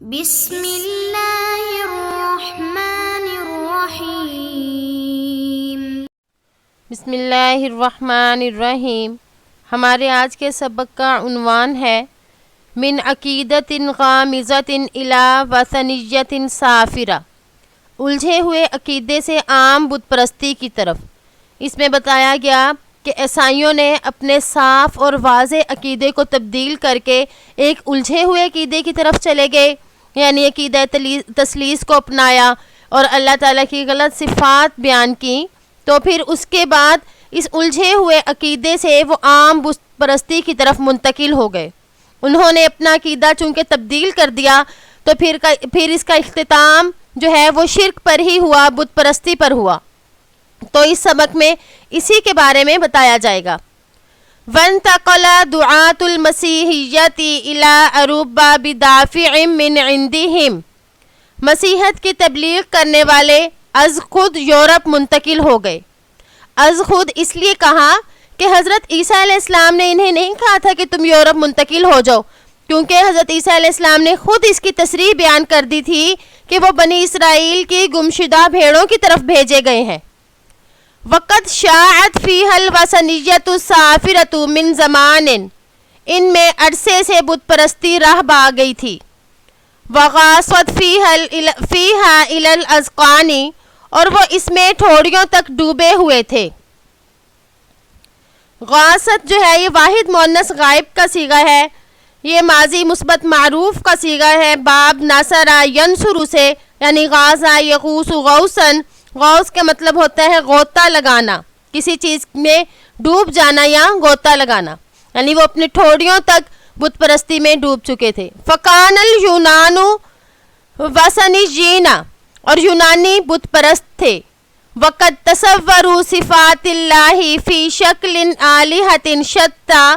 بسم اللہ الرحمن الرحیم۔ بسم اللہ الرحمن الرحیم۔ ہمارے آج کے سبق کا عنوان ہے من عقیدۃ غامضۃ الی وثنیۃ سافرہ، الجھے ہوئے عقیدے سے عام بت پرستی کی طرف۔ اس میں بتایا گیا کہ عیسائیوں نے اپنے صاف اور واضح عقیدے کو تبدیل کر کے ایک الجھے ہوئے عقیدے کی طرف چلے گئے، یعنی عقیدہ تثلیث کو اپنایا اور اللہ تعالیٰ کی غلط صفات بیان کی۔ تو پھر اس کے بعد اس الجھے ہوئے عقیدے سے وہ عام بت پرستی کی طرف منتقل ہو گئے۔ انہوں نے اپنا عقیدہ چونکہ تبدیل کر دیا تو پھر اس کا اختتام جو ہے وہ شرک پر ہی ہوا، بت پرستی پر ہوا۔ تو اس سبق میں اسی کے بارے میں بتایا جائے گا۔ وانتقل دعاة المسیحیت الی اوروبا بدافع من عندهم، مسیحیت کی تبلیغ کرنے والے از خود یورپ منتقل ہو گئے۔ از خود اس لیے کہا کہ حضرت عیسیٰ علیہ السلام نے انہیں نہیں کہا تھا کہ تم یورپ منتقل ہو جاؤ، کیونکہ حضرت عیسیٰ علیہ السلام نے خود اس کی تصریح بیان کر دی تھی کہ وہ بنی اسرائیل کی گمشدہ بھیڑوں کی طرف بھیجے گئے ہیں۔ وقت شاعت فیہا الوثنیۃ السافرۃ من زمان، ان میں عرصے سے بت پرستی راہ با گئی تھی۔ وغاصت فیہا الی الاذقان، اور وہ اس میں ٹھوڑیوں تک ڈوبے ہوئے تھے۔ غاصت جو ہے یہ واحد مؤنث غائب کا صیغہ ہے، یہ ماضی مثبت معروف کا صیغہ ہے، باب نصرہ ینصر سے، یعنی غاصہ یغوص غوصاً۔ غوث کا مطلب ہوتا ہے غوطہ لگانا، کسی چیز میں ڈوب جانا یا غوطہ لگانا، یعنی وہ اپنی ٹھوڑیوں تک بت پرستی میں ڈوب چکے تھے۔ فکان الیونان وثنیین، اور یونانی بت پرست تھے۔ وقد تصوروا صفات اللہ فی شکل آلہۃ شتیٰ،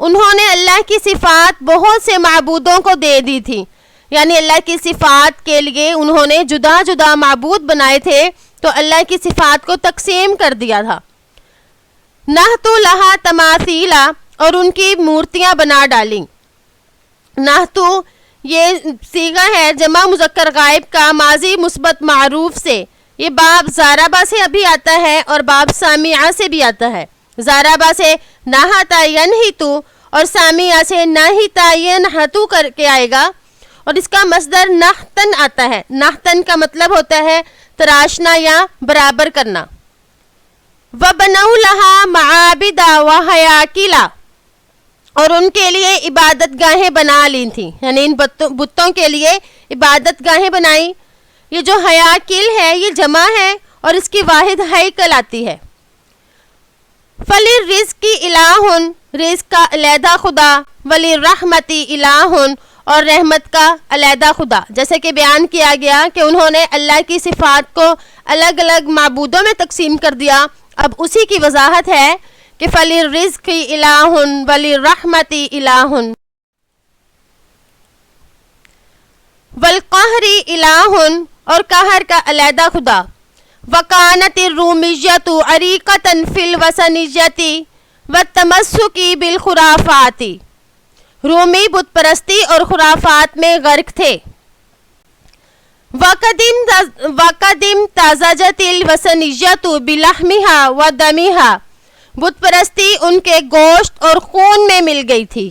انہوں نے اللہ کی صفات بہت سے معبودوں کو دے دی تھی، یعنی اللہ کی صفات کے لیے انہوں نے جدا جدا معبود بنائے تھے، تو اللہ کی صفات کو تقسیم کر دیا تھا۔ نحتو لہا تماثیلا، اور ان کی مورتیاں بنا ڈالیں۔ نحتو یہ صیغہ ہے جمع مذکر غائب کا ماضی مثبت معروف سے، یہ باب زاربا سے ابھی آتا ہے اور باب سامعہ سے بھی آتا ہے۔ زاربا سے نحتا ینحتو اور سامعہ سے نحتا ینحتو کر کے آئے گا، اور اس کا مصدر نحتن آتا ہے۔ نحتن کا مطلب ہوتا ہے تراشنا یا برابر کرنا۔ وَبَنَوْا لَهَا مَعَابِدَ وَحَيَاكِلَ، اور ان کے لیے عبادت گاہیں بنا لی تھیں، یعنی ان بتوں کے لیے عبادت گاہیں بنائی۔ یہ جو حیاکل ہے یہ جمع ہے اور اس کی واحد ہیکل آتی ہے۔ فَلِلرِّزْقِ إِلَٰهٌ، رزق کا علیحدہ خدا، وَلِلرَّحْمَةِ إِلَٰهٌ، اور رحمت کا علیحدہ خدا۔ جیسے کہ بیان کیا گیا کہ انہوں نے اللہ کی صفات کو الگ الگ معبودوں میں تقسیم کر دیا، اب اسی کی وضاحت ہے کہ فَلِلرِّزْقِ إِلَٰهٌ وَلِلرَّحْمَةِ إِلَٰهٌ وَالْقَهْرِ إِلَٰهٌ، اور قہر کا علیحدہ خدا۔ وَكَانَتِ الرُّومِيَّةُ عَرِيقَةً فِي الْوَثنِيَّةِ وَالتَّمَسُّكِ بِالْخُرَافَاتِ، رومی بت پرستی اور خرافات میں غرق تھے۔ وَقَدْ امْتَزَجَتِ الْوَثنِيَّةُ بِلَحْمِهَا وَدَمِهَا، بت پرستی ان کے گوشت اور خون میں مل گئی تھی۔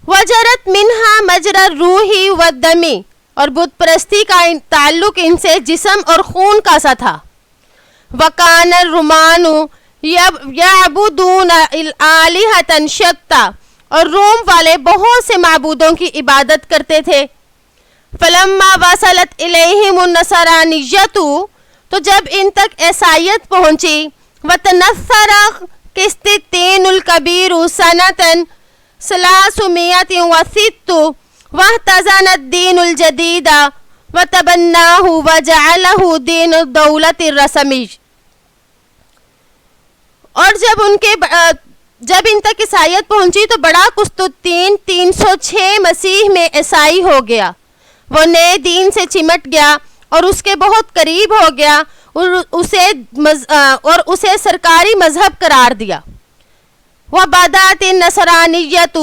وَجَرَتْ مِنْهَا مَجْرَى الرُّوحِ وَالدَّمِ، اور بت پرستی کا تعلق ان سے جسم اور خون کا سا تھا۔ وَكَانَ الرُّومَانُ يَعْبُدُونَ آلِهَةً شَتَّىٰ، اور روم والے بہت سے معبودوں کی عبادت کرتے تھے۔ فَلَمَّا وَصَلَتْ إِلَيْهِمُ النَّصْرَانِيَّةُ، تو جب ان تک عیسائیت پہنچی، وَتَنَثَّرَ قِسْطِنطِینُ الْکَبِیرُ سَنَةً 306 وَاحْتَضَنَ الدِّینُ الْجَدِیدَ وَتَبَنَّاهُ وَجَعَلَهُ دِینُ الدَّوْلَةِ الرَّسْمِیَّةِ، اور جب ان تک عیسائیت پہنچی تو بڑا قسطنطین 306 مسیح میں عیسائی ہو گیا، وہ نئے دین سے چمٹ گیا اور اس کے بہت قریب ہو گیا اور اسے سرکاری مذہب قرار دیا۔ وَبَدَأَتِ النَّصْرَانِيَّةُ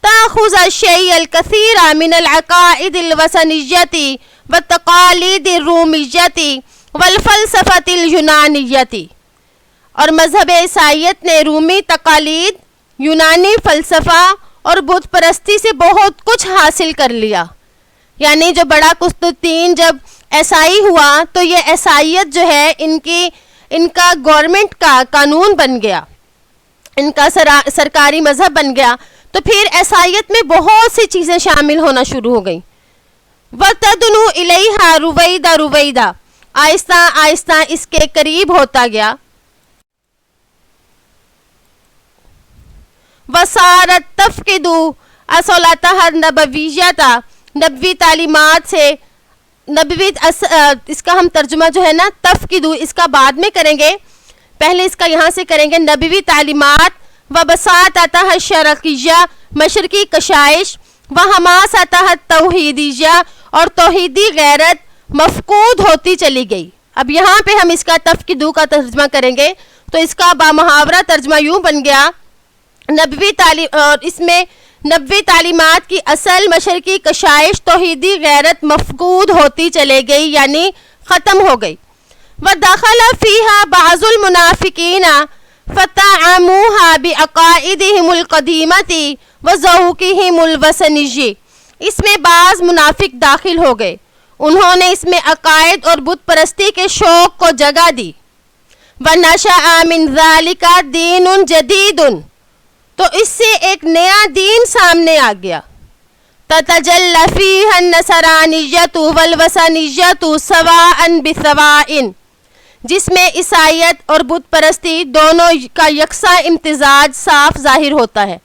تأخذ الشيء الكثير من العقائد الوثنية والتقاليد الرومية والفلسفة اليونانية. اور مذہب عیسائیت نے رومی تقالید، یونانی فلسفہ اور بت پرستی سے بہت کچھ حاصل کر لیا. یعنی جو بڑا قسطنطین جب عیسائی ہوا تو یہ عیسائیت جو ہے ان کا گورنمنٹ کا قانون بن گیا، ان کا سرکاری مذہب بن گیا. تو پھر عیسائیت میں بہت سی چیزیں شامل ہونا شروع ہو گئیں. وَتَدْنُو إِلَيْهَا رُوَيْدَ رُوَيْدَ، آہستہ آہستہ اس کے قریب ہوتا گیا. وَصَارَتْ تَفْقِدُ أَصْلَتَهَا النَّبَوِيَّةَ، نبوی تعلیمات سے اس کا ہم ترجمہ جو ہے نا تفقدو اس کا بعد میں کریں گے، پہلے اس کا یہاں سے کریں گے. نبوی تعلیمات وبساطتها الشرقیہ، مشرقی کشائش، وحماستها التوحیدیہ، اور توحیدی غیرت مفقود ہوتی چلی گئی. اب یہاں پہ ہم اس کا تفقدو کا ترجمہ کریں گے تو اس کا بامحاورہ ترجمہ یوں بن گیا، اس میں نبوی تعلیمات کی اصل مشرقی کشائش توحیدی غیرت مفقود ہوتی چلے گئی، یعنی ختم ہو گئی. وَدَخَلَ فِيهَا بَعْضُ الْمُنَافِقِينَ فَتَعَمُوهَا بِعَقَائِدِهِمُ الْقَدِيمَةِ وَذَوْقِهِمُ الْوَثَنِيِّ، اس میں بعض منافق داخل ہو گئے، انہوں نے اس میں عقائد اور بت پرستی کے شوق کو جگہ دی. وَنَشَأَ مِنْ ذَلِكَ دِينٌ جَدِيدٌ، تو اس سے ایک نیا دین سامنے آ گیا. تَتَجَلَّ فِيهَا النَّصْرَانِيَّةُ وَالْوَثَنِيَّةُ سَوَاءً بِسَوَاءٍ، جس میں عیسائیت اور بت پرستی دونوں کا یکساں امتزاج صاف ظاہر ہوتا ہے.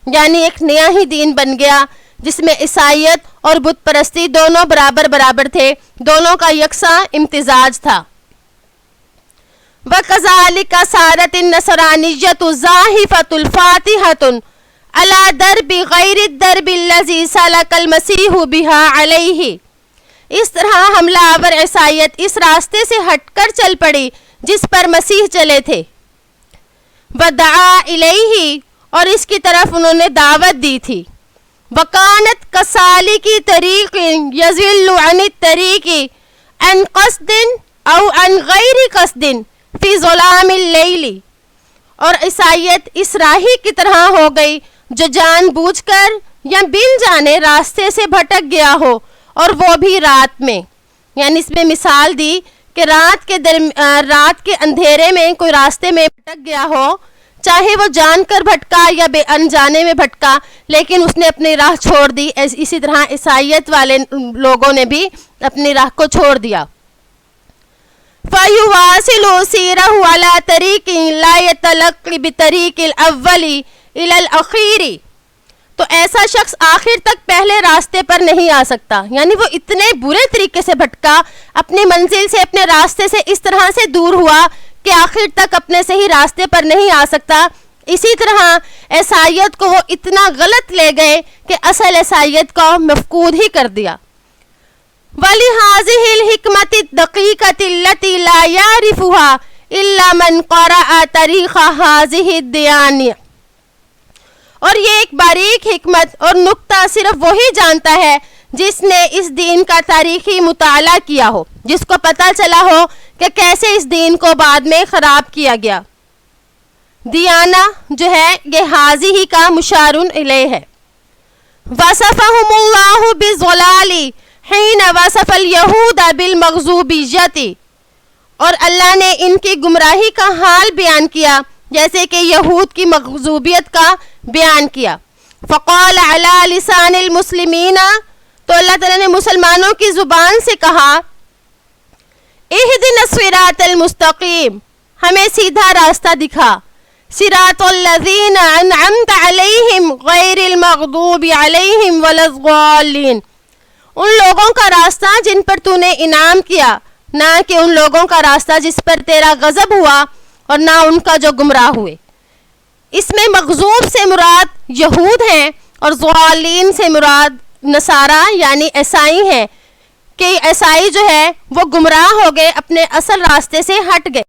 یعنی ایک نیا ہی دین بن گیا جس میں عیسائیت اور بت پرستی دونوں برابر تھے، دونوں کا یکساں امتزاج تھا. وَكَذَلِكَ صَارَتِ النَّصْرَانِيَّةُ زَاحِفَةُ الْفَاتِحَةُ عَلَى دَرْبِ غَيْرِ الدَّرْبِ الَّذِي سَلَكَ الْمَسِيحُ بِهَا عَلَيْهِ، اس طرح حملہ آور عیسائیت اس راستے سے ہٹ کر چل پڑی جس پر مسیح چلے تھے. وَدَعَا إِلَيْهِ، اور اس کی طرف انہوں نے دعوت دی تھی. وَكَانَتْ كَسَالِكِ طَرِيقٍ يَزِلُّ عَنِ الطَّرِيقِ عَنْ قَصْدٍ أَوْ عَنْ غَيْرِ قَصْدٍ فی ظلام اللیل، اور عیسائیت اس راہی کی طرح ہو گئی جو جان بوجھ کر یا بن جانے راستے سے بھٹک گیا ہو، اور وہ بھی رات میں. یعنی اس میں مثال دی کہ رات کے اندھیرے میں کوئی راستے میں بھٹک گیا ہو، چاہے وہ جان کر بھٹکا یا بے انجانے میں بھٹکا، لیکن اس نے اپنی راہ چھوڑ دی. اسی طرح عیسائیت والے لوگوں نے بھی اپنی راہ کو چھوڑ دیا. فَيُوَاصِلُ سِيرَهُ عَلَى طَرِيقٍ لَا يَتَلَقِّ بِطَرِيقِ الْأَوَّلِ إِلَى الْأَخِيرِ، تو ایسا شخص آخر تک پہلے راستے پر نہیں آ سکتا. یعنی وہ اتنے برے طریقے سے بھٹکا، اپنی منزل سے اپنے راستے سے اس طرح سے دور ہوا کہ آخر تک اپنے صحیح راستے پر نہیں آ سکتا. اسی طرح عیسائیت کو وہ اتنا غلط لے گئے کہ اصل عیسائیت کو مفقود ہی کر دیا. وَلِهَذِهِ الْحِكْمَةِ الدَّقِيقَةِ الَّتِي لَا يَعْرِفُهَا إِلَّا مَنْ قَرَأَ تَارِيخَ هَذِهِ الدِّيَانَةِ، اور یہ ایک باریک حکمت اور نکتہ صرف وہی جانتا ہے جس نے اس دین کا تاریخی مطالعہ کیا ہو، جس کو پتہ چلا ہو کہ کیسے اس دین کو بعد میں خراب کیا گیا. دیانہ جو ہے یہ حاضی کا مشارن الیہ ہے. وَصَفَهُمُ اللَّهُ بِالضَّلَالِ حین وصف الیہود بالمغضوبیت، اور اللہ نے ان کی گمراہی کا حال بیان کیا جیسے کہ یہود کی مغضوبیت کا بیان کیا. فقال علی لسان المسلمین، تو اللہ تعالیٰ نے مسلمانوں کی زبان سے کہا، اہدنا الصراط المستقیم، ہمیں سیدھا راستہ دکھا. صراط الذین انعمت علیہم غیر المغضوب علیہم ولا الضالین، ان لوگوں کا راستہ جن پر تو نے انعام کیا، نہ کہ ان لوگوں کا راستہ جس پر تیرا غضب ہوا، اور نہ ان کا جو گمراہ ہوئے. اس میں مغضوب سے مراد یہود ہیں اور ضالین سے مراد نصارہ یعنی عیسائی ہیں، کہ عیسائی جو ہے وہ گمراہ ہو گئے، اپنے اصل راستے سے ہٹ گئے.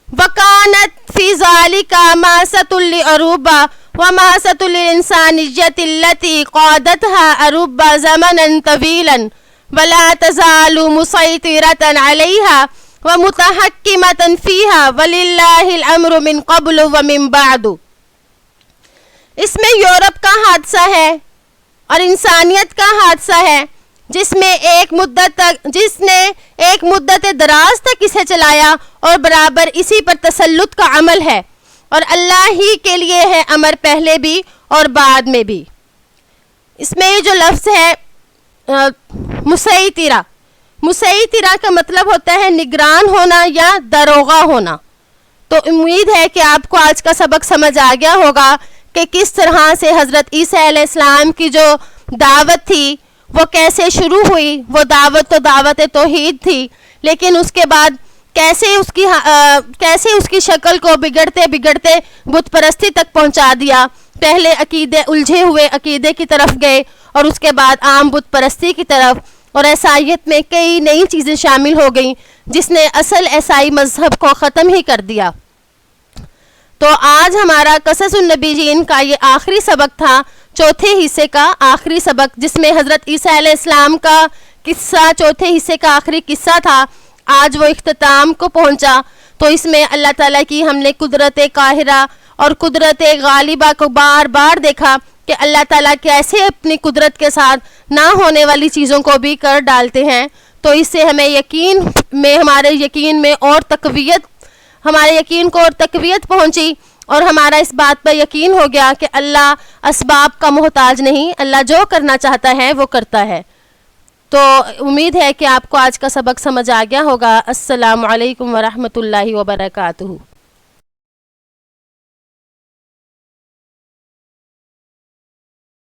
وَكَانَتْ فِي ذَلِكَ مَاسَةٌ لِعُرْوَةَ وماسة الإنسانية التي قادتها أوروبا زمنا طويلا ولا تزال مسيطرة عليها ومتحكمة فيها ولله الأمر من قبل ومن بعد. اس میں یورپ کا حادثہ ہے اور انسانیت کا حادثہ ہے جس نے ایک مدت دراز تک اسے چلایا اور برابر اسی پر تسلط کا عمل ہے، اور اللہ ہی کے لیے ہے امر پہلے بھی اور بعد میں بھی. اس میں جو لفظ ہے مسیطرہ کا مطلب ہوتا ہے نگران ہونا یا داروغہ ہونا. تو امید ہے کہ آپ کو آج کا سبق سمجھ آ گیا ہوگا کہ کس طرح سے حضرت عیسیٰ علیہ السلام کی جو دعوت تھی وہ کیسے شروع ہوئی. وہ دعوت تو دعوت توحید تھی، لیکن اس کے بعد کیسے اس کی شکل کو بگڑتے بت پرستی تک پہنچا دیا. پہلے الجھے ہوئے عقیدے کی طرف گئے اور اس کے بعد عام بت پرستی کی طرف، اور عیسائیت میں کئی نئی چیزیں شامل ہو گئیں جس نے اصل عیسائی مذہب کو ختم ہی کر دیا. تو آج ہمارا قصص النبیین کا یہ آخری سبق تھا، چوتھے حصے کا آخری سبق، جس میں حضرت عیسیٰ علیہ السلام کا قصہ چوتھے حصے کا آخری قصہ تھا. آج وہ اختتام کو پہنچا. تو اس میں اللہ تعالیٰ کی ہم نے قدرت قاہرہ اور قدرت غالبہ کو بار بار دیکھا کہ اللہ تعالیٰ کیسے اپنی قدرت کے ساتھ نہ ہونے والی چیزوں کو بھی کر ڈالتے ہیں. تو اس سے ہمیں ہمارے یقین کو اور تقویت پہنچی، اور ہمارا اس بات پر یقین ہو گیا کہ اللہ اسباب کا محتاج نہیں، اللہ جو کرنا چاہتا ہے وہ کرتا ہے. تو امید ہے کہ آپ کو آج کا سبق سمجھ آ گیا ہوگا. السلام علیکم ورحمۃ اللہ وبرکاتہ.